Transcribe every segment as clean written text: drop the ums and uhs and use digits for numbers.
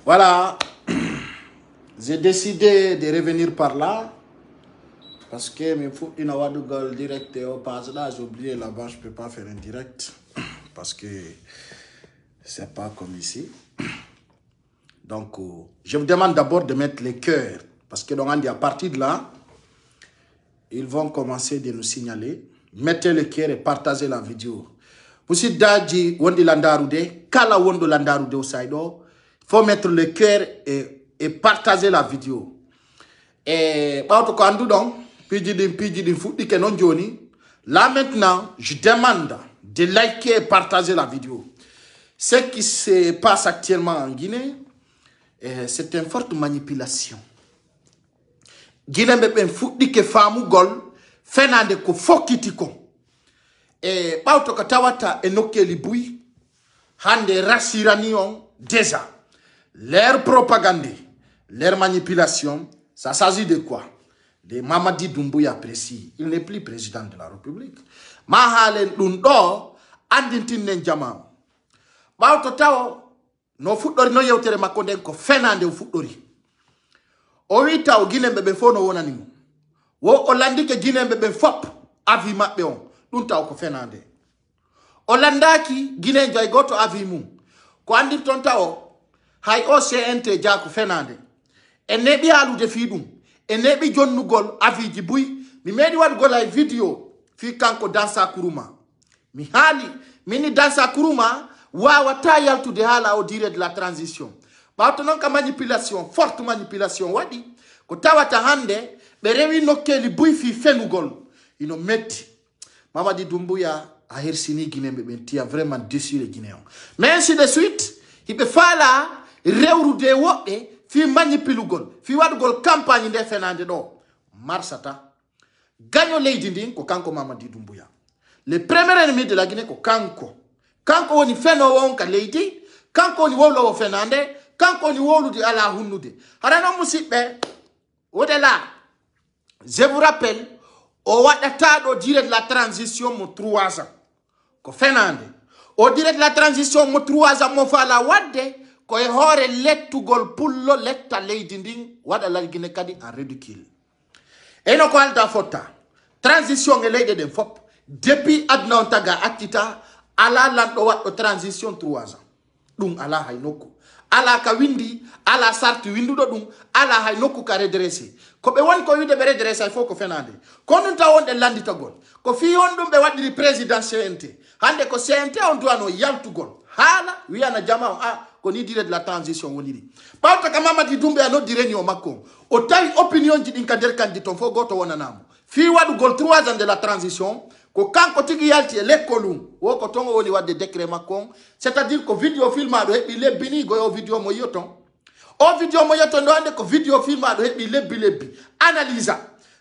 Voilà, j'ai décidé de revenir par là parce que il faut une heure de goal direct et au passage là, j'ai oublié là-bas, je ne peux pas faire un direct parce que c'est pas comme ici. Donc, je vous demande d'abord de mettre les cœurs parce que donc, à partir de là, ils vont commencer de nous signaler. Mettez le cœur et partagez la vidéo. Puisque Daji Wondi Landarude, Kala Wondo Landarude au Saido, il faut mettre le cœur et partager la vidéo. Et là maintenant, je demande de liker et partager la vidéo. Ce qui se passe actuellement en Guinée, c'est une forte manipulation. Guinée me fouti que famu gol, fenande ko fokitiko. Et Pauto Katawata et Nokeli Boui, Hande Rassiranion, déjà. Leur propagande, leur manipulation, ça s'agit de quoi? De Mamadi Doumbouya précis. Il n'est plus président de la République. Mahalen Lundo, Andintin Nenjama. Pauto Tao, no football no yautere makonde ko fenande o football. O wita o Guinée bebe fono wonanimu. Wo Olandi ke Guinée bebe fop avi mabbe on. Dunta ko fenande. Olandaki Guinée jay goto avi mu. Ko andi tonta o hay o CNT jako fenande. E nebi alu de fidum. E nebi jonnugol avi jibuy. Mi medi wad gol ay video fi kanko dansa kuruma. Mi hali mini dansa kuruma wawata yaltu de hala au dire de la transition. Bato non ka manipulation, forte manipulation wadi ko tawata hande be rewi nokkeli buy fi fenugol ino metti Mamadi Doumbouya a hersini Guinée be a vraiment déçu les Guinéens. Mais ainsi de suite, il peut faire là rewrude wobbe fi manipulugol fi wadugol campagne de fenande do marsata gagno leydi ndin ko kanko Mamadi Doumbouya. Le premier ennemi de la Guinée ko kanko woni feno won ka leydi, kanko woni wolo wo fenande, kanko woni wolude ala hunnude. Harano musibbe au-delà, je vous rappelle, au wadata dire de la transition mo 3 ans. Ko fenande. Au dire de la transition mo 3 ans mo fala wadde ko e hore lettugol pullo letta leydi ndin wada la Guinée kadi en ridicule. E no ko alda fotta. Transition e leyde den fop depuis adna on taga attita ala lando waddo transition 3 ans. Dum ala haynoko. Ala ka windi, ala sarti windudo dum, ala hay nokku ka redressé. Ko be won ko wide be redressé il faut ko fenande. Kono ta wonde landita gol. Ko fi on dum be wadiri président CNT. Hande ko CNT on doit no yaltu gol. Hala wiana jama ko ni dire de la transition woniri. Pawta ka Mamadi Doumbouya no dire ni o makko. O tawi opinion ji din ka der candidat fo goto wonanamo. Fi wadu gol 3 ans de la transition. Ko kanko tigi yalti e lekkolum wo ko tongo woni wadde décret makon, c'est-à-dire ko vidéo filmado hebi lebbini go o vidéo mo yoton do ande ko vidéo filmado hebi lebbi analyse.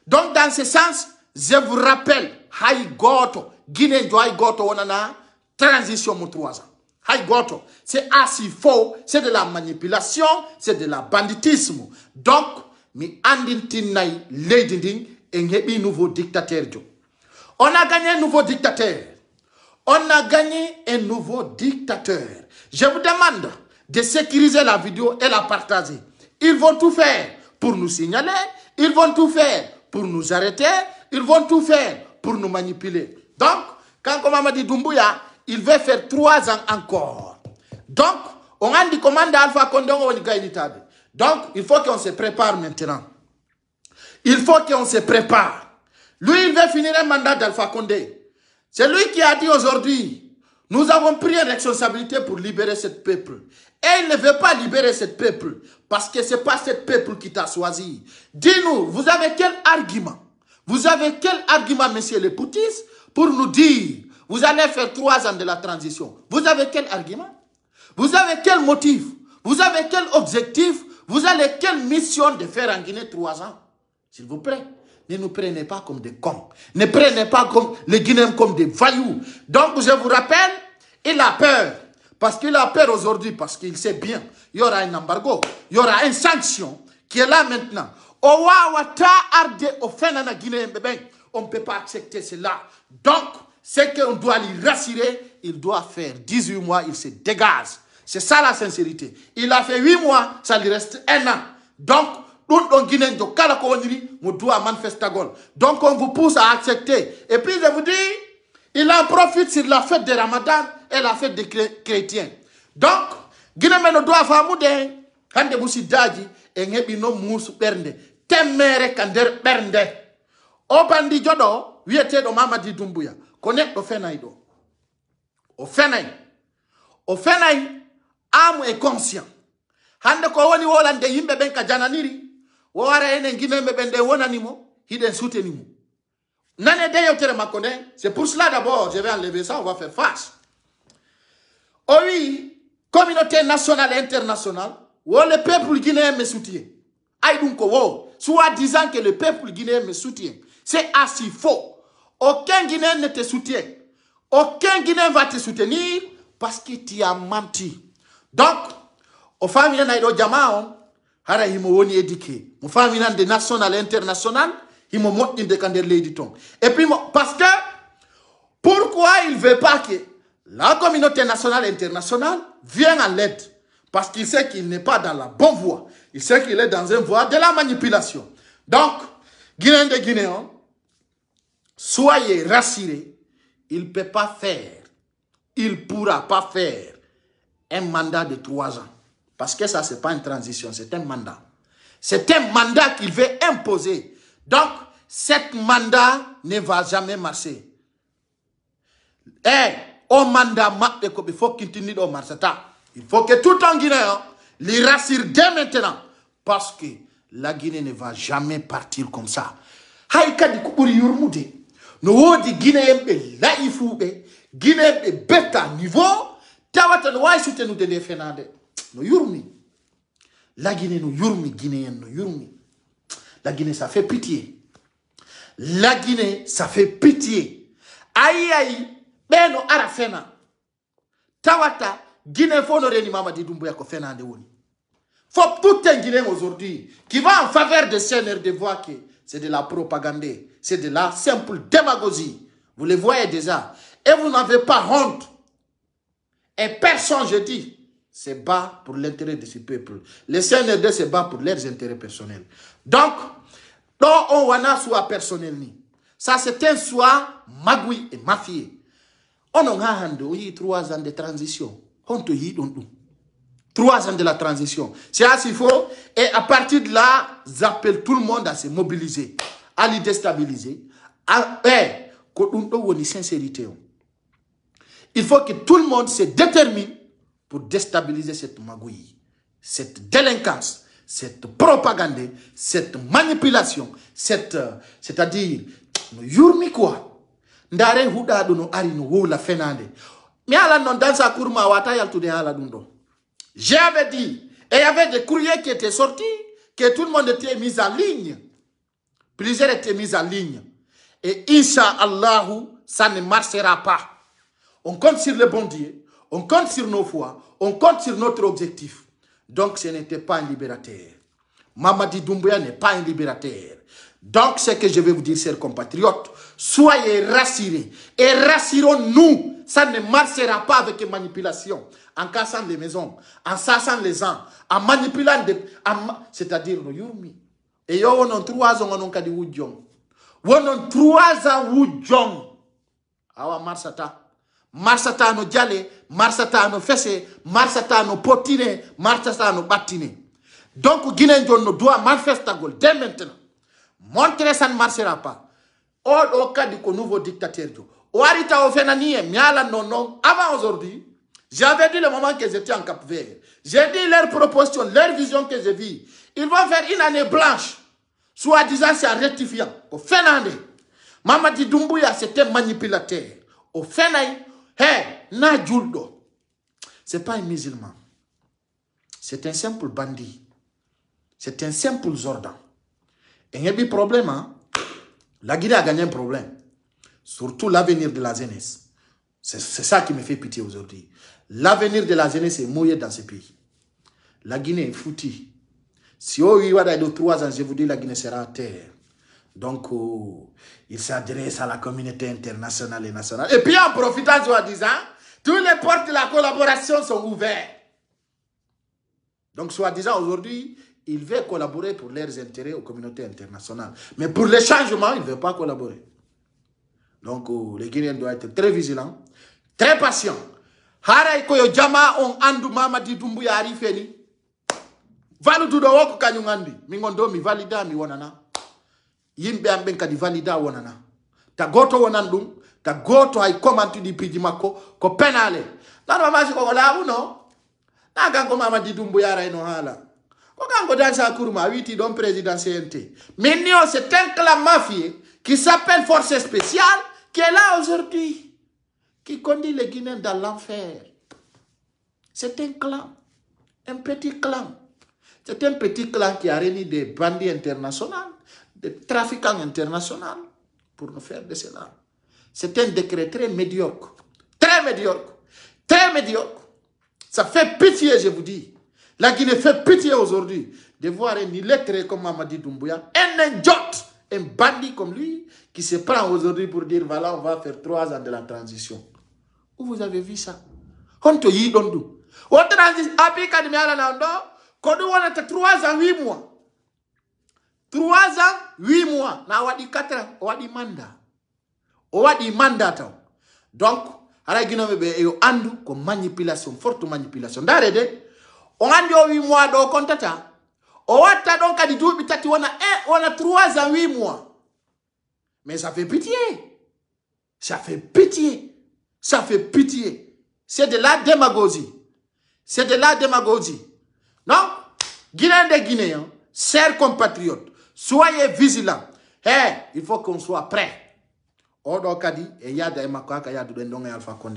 Donc dans ce sens, je vous rappelle hay goto Guinée jo hay goto wonana transition mo 3 ans. Hay goto, c'est assez faux, c'est de la manipulation, c'est de la banditisme. Donc mi andintinay leydi ndin e hebi nouveau dictateur jo. On a gagné un nouveau dictateur. On a gagné un nouveau dictateur. Je vous demande de sécuriser la vidéo et la partager. Ils vont tout faire pour nous signaler. Ils vont tout faire pour nous arrêter. Ils vont tout faire pour nous manipuler. Donc, quand Mamadi Doumbouya, il veut faire 3 ans encore. Donc, on a dit commande Alpha Condé. Donc, il faut qu'on se prépare maintenant. Il faut qu'on se prépare. Lui, il veut finir un mandat d'Alpha Condé. C'est lui qui a dit aujourd'hui, nous avons pris une responsabilité pour libérer ce peuple. Et il ne veut pas libérer ce peuple, parce que ce n'est pas ce peuple qui t'a choisi. Dis-nous, vous avez quel argument? Vous avez quel argument, monsieur le Poutis, pour nous dire, vous allez faire 3 ans de la transition? Vous avez quel argument? Vous avez quel motif? Vous avez quel objectif? Vous avez quelle mission de faire en Guinée 3 ans? S'il vous plaît. Ne nous prenez pas comme des cons. Ne prenez pas comme les Guinéens comme des voyous. Donc, je vous rappelle, il a peur. Parce qu'il a peur aujourd'hui, parce qu'il sait bien. Il y aura un embargo. Il y aura une sanction qui est là maintenant. On ne peut pas accepter cela. Donc, c'est qu'on doit lui rassurer. Il doit faire 18 mois, il se dégage. C'est ça la sincérité. Il a fait 8 mois, ça lui reste 1 an. Donc, donc on vous pousse à accepter. Et puis je vous dis, il en profite sur la fête de Ramadan et la fête des chrétiens. Donc, Guinée doit faire moudé, hande musi daji, et ngebi no musu bernde, temere kander bernde. Obandi jodo, wiete do Mamadi Doumbouya, connaît o fenay do. O fenay, âme est conscient. Hande ko woni wolande yimbe ben ka jananiri, wara ene Guinée me bende wonanimo, hiden soutenimo. Nane de yotere makone, c'est pour cela d'abord, je vais enlever ça, on va faire face. Oh oui, communauté nationale et internationale, où le peuple guinéen me soutient. Soit disant que le peuple guinéen me soutient. C'est assez faux. Aucun Guinéen ne te soutient. Aucun Guinéen va te soutenir parce que tu as menti. Donc, aux familles de Jamao, hara himo woni éduqué. Aux familles de national et international, himo mot de kander l'éditon. Et puis, parce que, pourquoi il ne veut pas que la communauté nationale et internationale vienne en l'aide? Parce qu'il sait qu'il n'est pas dans la bonne voie. Il sait qu'il est dans une voie de la manipulation. Donc, Guinéens de Guinéens, soyez rassurés, il ne peut pas faire, il ne pourra pas faire un mandat de 3 ans. Parce que ça, ce n'est pas une transition, c'est un mandat. C'est un mandat qu'il veut imposer. Donc, cet mandat ne va jamais marcher. Au mandat, il faut qu'il continue au Marsata. Il faut que tout un Guinéen les rassure dès maintenant. Parce que la Guinée ne va jamais partir comme ça. Haïka di kuburi yurmude. No wodi Guinée be laïfoube. Guinée be beta niveau. Tawata no wai soutenu de defenade. No yurmi. La Guinée no yurmi. Guinéen no yurmi. La Guinée ça fait pitié. La Guinée ça fait pitié. Aïe aïe. Beno arafena. Tawata. Guinée faut no reni Mamadi Doumbouya ko fenande woni. Faut tout un Guinéen aujourd'hui qui va en faveur de CNR de voir que c'est de la propagande, c'est de la simple démagogie. Vous le voyez déjà. Et vous n'avez pas honte. Et personne, je dis, se bat pour l'intérêt de ce peuple. Les CNRD se battent pour leurs intérêts personnels. Donc, on wana soit personnel ni. Ça c'est un soit magoui et mafié. On a 3 ans de transition. On te dit, 3 ans de la transition. C'est assez faux. Et à partir de là, j'appelle tout le monde à se mobiliser, à les déstabiliser. Sincérité. Il faut que tout le monde se détermine pour déstabiliser cette magouille, cette délinquance, cette propagande, cette manipulation, c'est-à-dire, yurmi quoi. Ndare huda dono ari no wola fenande. Mi ala non dans sa courma wata yal tout de ala dundo. J'avais dit, et il y avait des courriers qui étaient sortis, que tout le monde était mis en ligne. Plusieurs étaient mis en ligne. Et Inch'Allah, ça ne marchera pas. On compte sur le bon Dieu, on compte sur nos foi, on compte sur notre objectif. Donc ce n'était pas un libérateur. Mamadi Doumbouya n'est pas un libérateur. Donc ce que je vais vous dire, chers compatriotes, soyez rassurés. Et rassurons-nous, ça ne marchera pas avec une manipulation. En cassant les maisons, en sassant les gens, en manipulant, c'est-à-dire nos yurmi. Et yo, on a 3 ans, on a dit wudjong. On a 3 ans wudjong. Awa marsata. Marsata no jale, marsata no fesse, marsata no potine, marsata no batine. Donc, Guinée doit manifester dès maintenant. Montrer ça ne marchera pas. Au cas du nouveau dictateur. Ouarita ofenanie, miala non. Avant aujourd'hui, j'avais dit le moment que j'étais en Cap-Vert. J'ai dit leur proposition, leur vision que j'ai vue. Ils vont faire une année blanche. Soi-disant, c'est un rectifiant. Au Fernandé. Mamadi Doumbouya, c'était manipulateur. Au Fernandé, na Djuldo. Ce n'est pas un musulman. C'est un simple bandit. C'est un simple zordan. Et il y a un problème. Hein? La Guinée a gagné un problème. Surtout l'avenir de la jeunesse. C'est ça qui me fait pitié aujourd'hui. L'avenir de la jeunesse est mouillé dans ce pays. La Guinée est foutue. Si il y a 3 ans, je vous dis, la Guinée sera à terre. Donc, il s'adresse à la communauté internationale et nationale. Et puis, en profitant, en disant, toutes les portes de la collaboration sont ouvertes. Donc, soi-disant, aujourd'hui, il veut collaborer pour leurs intérêts aux communautés internationales. Mais pour les changements, il ne veut pas collaborer. Donc, les Guinéens doivent être très vigilants, très patients. Haray koyo jama on andu Mamadi Doumbouya ari feni. Valu dudo woko kanyung andi. Mingondo mi valida mi wonana. Yimbe amben kadi valida wonana. Ta goto wonandum. Ta goto ay komantu di piji mako. Ko penale. Nano mamashi ko labu no. Nagango Mamadi Doumbouya ray no hala. Ko gango dansa kuruma witi don président CNT. Maintenant c'est un clan mafieux qui s'appelle Force Spéciale qui est là aujourd'hui. Qui conduit les Guinéens dans l'enfer. C'est un clan. Un petit clan. C'est un petit clan qui a réuni des bandits internationaux, des trafiquants internationaux pour nous faire de cela. C'est un décret très médiocre. Très médiocre. Très médiocre. Ça fait pitié, je vous dis. La Guinée fait pitié aujourd'hui de voir un illettré comme Mamadi Doumbouya, un idiot, un bandit comme lui, qui se prend aujourd'hui pour dire, voilà, on va faire 3 ans de la transition. Où vous avez vu ça? On te y donne. On transition, après quand il y a la quand on a 3 ans, 8 mois. 3 ans, 8 mois. Na wadi 4 ans, wadi mandat. Wadi mandat. Donc, ala gino mebe yo andu ko manipulation, forte manipulation. Darede, on a 8 mois do kontata. O wata donc adi dubi tati on a 3 ans, 8 mois. Mais ça fait pitié. Ça fait pitié. Ça fait pitié. C'est de la démagogie. C'est de la démagogie. Non? Guinéens des Guinéens, chers compatriotes, soyez vigilants. Il faut qu'on soit prêt.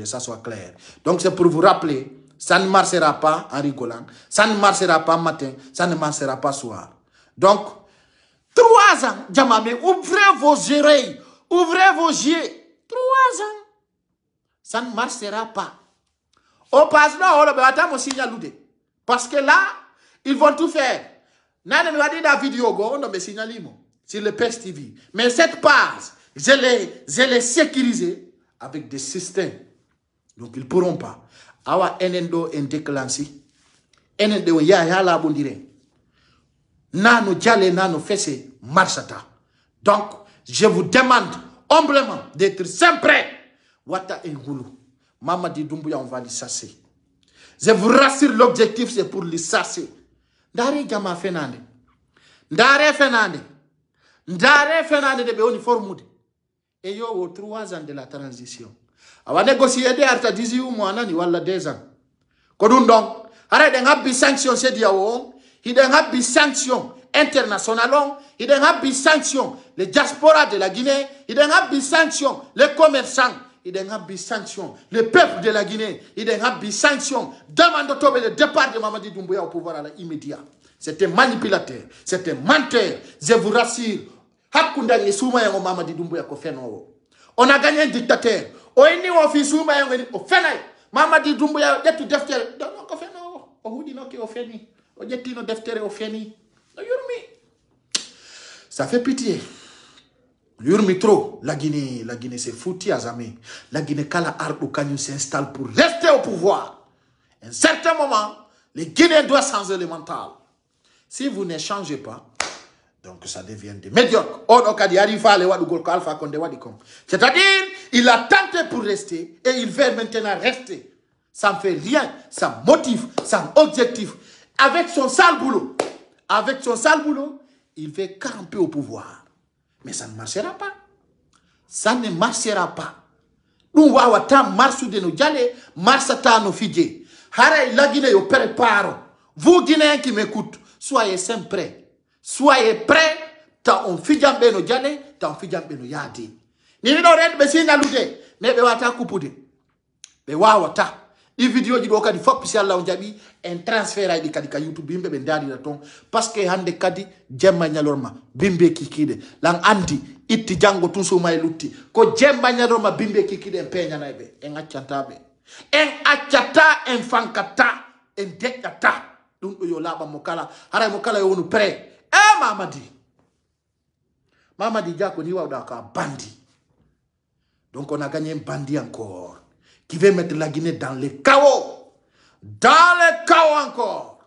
Ça soit clair. Donc c'est pour vous rappeler, ça ne marchera pas en rigolant, ça ne marchera pas matin, ça ne marchera pas soir. Donc, 3 ans, Djamame, ouvrez vos oreilles, ouvrez vos yeux. 3 ans. Ça ne marchera pas. Au passage, on signale. Parce que là, ils vont tout faire. Nana me dit la vidéo, on me signale sur le PES TV. Mais cette page, je l'ai sécurisée avec des systèmes. Donc ils ne pourront pas. Awa enendo en déclenché. Enendo ya la bondire. Nano djale nano fesse marchata. Donc, je vous demande humblement d'être sempre prêt. Wata Ngulu. Mamadi Doumbouya, on va le chasser. Je vous rassure, l'objectif c'est pour le chasser. Ndare Jama Fenande. Ndare Fenande. Ndare Fenande de uniforme. Et yo, aux 3 ans de la transition. Awa négocier des arta 18 mois, ni wala 2 ans. Kodun donc, arrête de sanction, c'est dia on. Il y a sanction internationale, il y a sanction les diasporas de la Guinée, il y a sanction les commerçants. Il y a sanctions. Le peuple de la Guinée, il y a sanctions. Demande le départ de Mamadi Doumbouya au pouvoir à l'immédiat. C'est un manipulateur. C'est un menteur. Je vous rassure. On a gagné un dictateur. Mamadi Doumbouya, ça fait pitié. Yurmi trop, la Guinée s'est foutue à jamais. La Guinée Kala Ardou Kanyu s'installe pour rester au pouvoir. À un certain moment, les Guinéens doivent changer le mental. Si vous ne changez pas, donc ça devient des médiocres. C'est-à-dire, il a tenté pour rester et il veut maintenant rester. Ça ne fait rien, sans motif, sans objectif. Avec son sale boulot, il veut camper au pouvoir. Mais ça ne marchera pas. Ça ne marchera pas. Nous wawata marsu de nos jale, marsata nos fidje. Hare la Guinée yo prépare. Vous Guinéens qui m'écoutent, soyez sempre prêts. Soyez prêts. Ta on fidjambe no jale, ta on fidjambe no yadi. Ni no red be sina lude, mais be wata kupude. Be wawata. I vidéo di doka di fop si Allah on jabi en transfert ay di kadi ka YouTube bimbe be ndadi la ton parce que hande kadi jemma nyalorma bimbe kikide lang andi itti jango tun so may lutti ko jemma nyalorma bimbe kikide peña naybe en acciatabe en acciata en fankata en dekata dum do yo laba mo kala haray mo kala yo wonu pre Mamadi Diako ni wawda ka bandi. Donc on a gagné un bandit encore qui veut mettre la Guinée dans le chaos. Dans le chaos encore.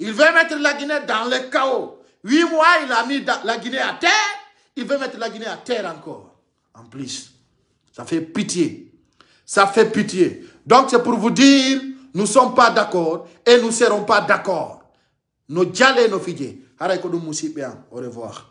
Il veut mettre la Guinée dans le chaos. 8 mois, il a mis la Guinée à terre. Il veut mettre la Guinée à terre encore. En plus, ça fait pitié. Ça fait pitié. Donc, c'est pour vous dire, nous ne sommes pas d'accord et nous ne serons pas d'accord. Nos djallés, nos fidjés. Au revoir.